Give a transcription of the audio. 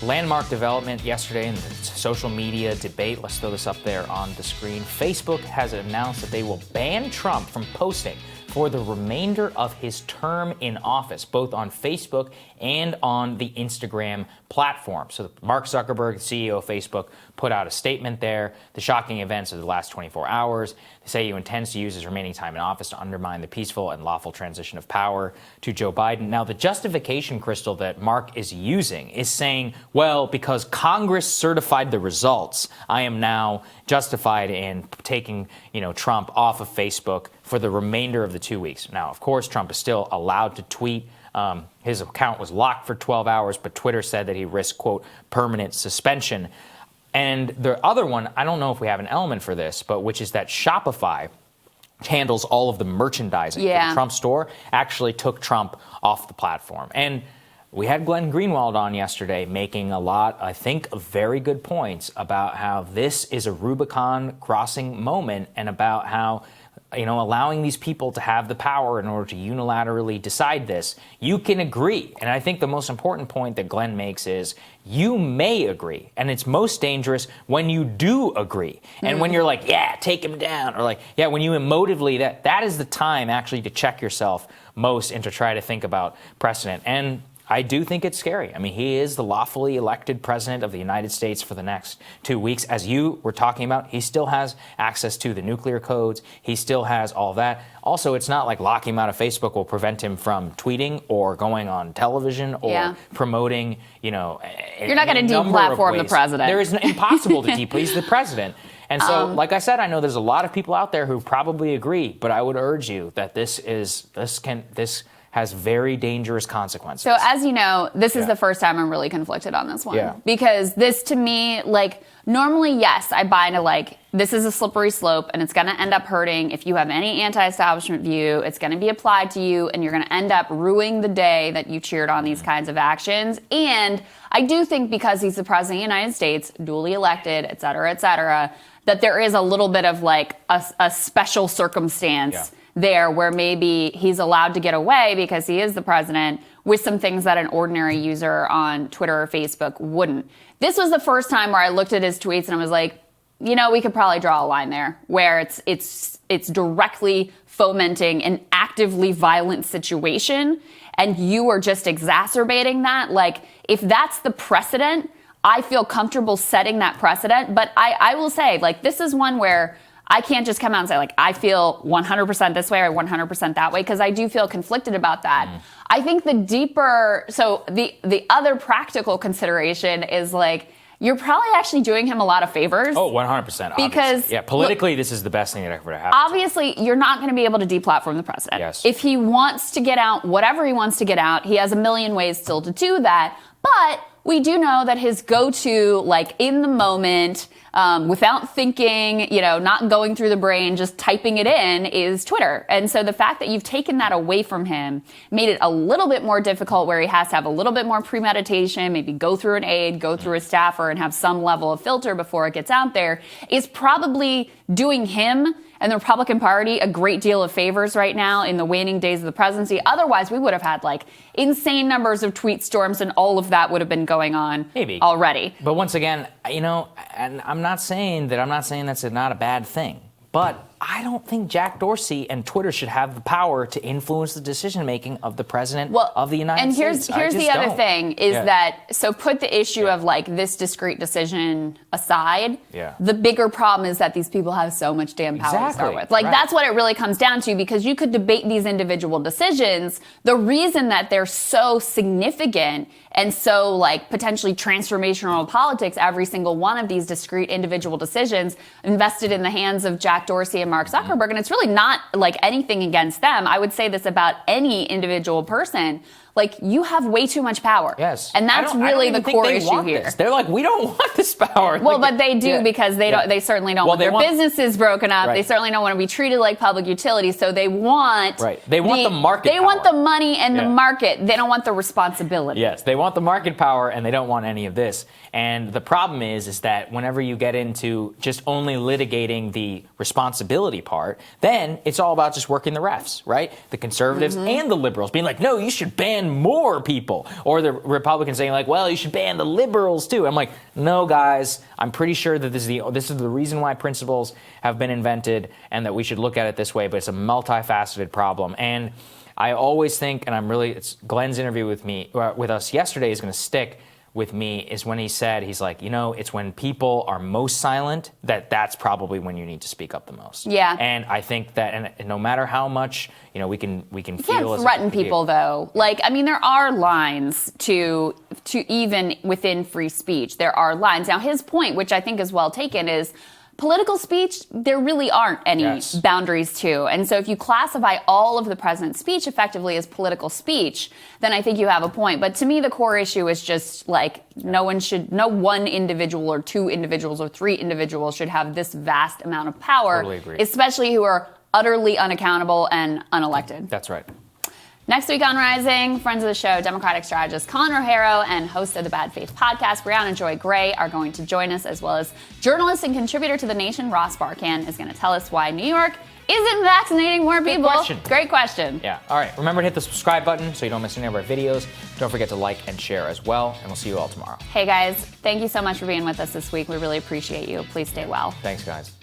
Landmark development yesterday in the social media debate. Let's throw this up there on the screen. Facebook has announced that they will ban Trump from posting for the remainder of his term in office, both on Facebook and on the Instagram platform. So Mark Zuckerberg, the CEO of Facebook, put out a statement there. The shocking events of the last 24 hours. They say he intends to use his remaining time in office to undermine the peaceful and lawful transition of power to Joe Biden. Now, the justification, Krystal, that Mark is using is saying, well, because Congress certified the results, I am now justified in taking, Trump off of Facebook for the remainder of the 2 weeks. Now, of course, Trump is still allowed to tweet. His account was locked for 12 hours, but Twitter said that he risked, quote, permanent suspension. And the other one, I don't know if we have an element for this, but which is that Shopify handles all of the merchandising for the Trump store, actually took Trump off the platform. And we had Glenn Greenwald on yesterday making a lot, I think, of very good points about how this is a Rubicon crossing moment and about how, allowing these people to have the power in order to unilaterally decide this, you can agree. And I think the most important point that Glenn makes is you may agree. And it's most dangerous when you do agree. And when you're like, yeah, take him down. Or like, yeah, when you emotively, that is the time actually to check yourself most and to try to think about precedent. And I do think it's scary. I mean, he is the lawfully elected president of the United States for the next 2 weeks. As you were talking about, he still has access to the nuclear codes. He still has all that. Also, it's not like locking him out of Facebook will prevent him from tweeting or going on television or promoting, You're not going to deplatform the president. There is impossible to he's the president. And so, like I said, I know there's a lot of people out there who probably agree, but I would urge you that this has very dangerous consequences. So as you know, this is the first time I'm really conflicted on this one. Yeah. Because this to me, normally, yes, I buy into this is a slippery slope and it's going to end up hurting. If you have any anti-establishment view, it's going to be applied to you and you're going to end up ruining the day that you cheered on these kinds of actions. And I do think because he's the president of the United States, duly elected, et cetera, that there is a little bit of a special circumstance there where maybe he's allowed to get away because he is the president with some things that an ordinary user on Twitter or Facebook wouldn't. This was the first time where I looked at his tweets and I was like, we could probably draw a line there where it's directly fomenting an actively violent situation and you are just exacerbating that. If that's the precedent, I feel comfortable setting that precedent. But I will say, this is one where I can't just come out and say, I feel 100% this way or 100% that way, because I do feel conflicted about that. I think the other practical consideration is, you're probably actually doing him a lot of favors. Oh, 100%. Because, politically, this is the best thing that ever happened. Obviously, you're not going to be able to deplatform the president. Yes. If he wants to get out, whatever he wants to get out, he has a million ways still to do that. But we do know that his go-to, in the moment, without thinking, not going through the brain, just typing it in, is Twitter. And so the fact that you've taken that away from him made it a little bit more difficult, where he has to have a little bit more premeditation, maybe go through an aide, go through a staffer, and have some level of filter before it gets out there, is probably doing him and the Republican Party a great deal of favors right now in the waning days of the presidency. Otherwise, we would have had insane numbers of tweet storms and all of that would have been going on already. But once again, and I'm not saying that's not a bad thing, but I don't think Jack Dorsey and Twitter should have the power to influence the decision-making of the president of the United States. And here's the other thing is that, so put the issue of this discrete decision aside, the bigger problem is that these people have so much damn power to start with. That's what it really comes down to, because you could debate these individual decisions. The reason that they're so significant and so potentially transformational politics, every single one of these discrete individual decisions invested in the hands of Jack Dorsey and Mark Zuckerberg, and it's really not anything against them. I would say this about any individual person. You have way too much power. Yes. And that's really the core issue here. This. They're we don't want this power. Well, but they do, because they certainly don't want their businesses broken up. They certainly don't want to be treated like public utilities. So they want They want the market They want the money and the market. They don't want the responsibility. Yes, they want the market power and they don't want any of this. And the problem is that whenever you get into just only litigating the responsibility part, then it's all about just working the refs, right? The conservatives and the liberals being no, you should ban ban more people. Or the Republicans saying like, well, you should ban the liberals too. I'm like, no, guys, I'm pretty sure that this is the reason why principles have been invented and that we should look at it this way, but it's a multifaceted problem. And I always think, and it's Glenn's interview with us yesterday is going to stick with me, is when he said, he's like, it's when people are most silent that's probably when you need to speak up the most. Yeah. And I think that, and no matter how much, we can you feel. Can't threaten people though. Like, I mean, there are lines to even within free speech. There are lines. Now, his point, which I think is well taken, is political speech, there really aren't any boundaries to. And so if you classify all of the president's speech effectively as political speech, then I think you have a point. But to me, the core issue is just like no one individual or two individuals or three individuals should have this vast amount of power, Totally agree. Especially who are utterly unaccountable and unelected. That's right. Next week on Rising, friends of the show, Democratic strategist Colin O'Hara and host of the Bad Faith podcast, Brianna Joy Gray, are going to join us, as well as journalist and contributor to The Nation, Ross Barkan, is going to tell us why New York isn't vaccinating more people. Great question. Yeah. All right. Remember to hit the subscribe button so you don't miss any of our videos. Don't forget to like and share as well, and we'll see you all tomorrow. Hey, guys. Thank you so much for being with us this week. We really appreciate you. Please stay well. Thanks, guys.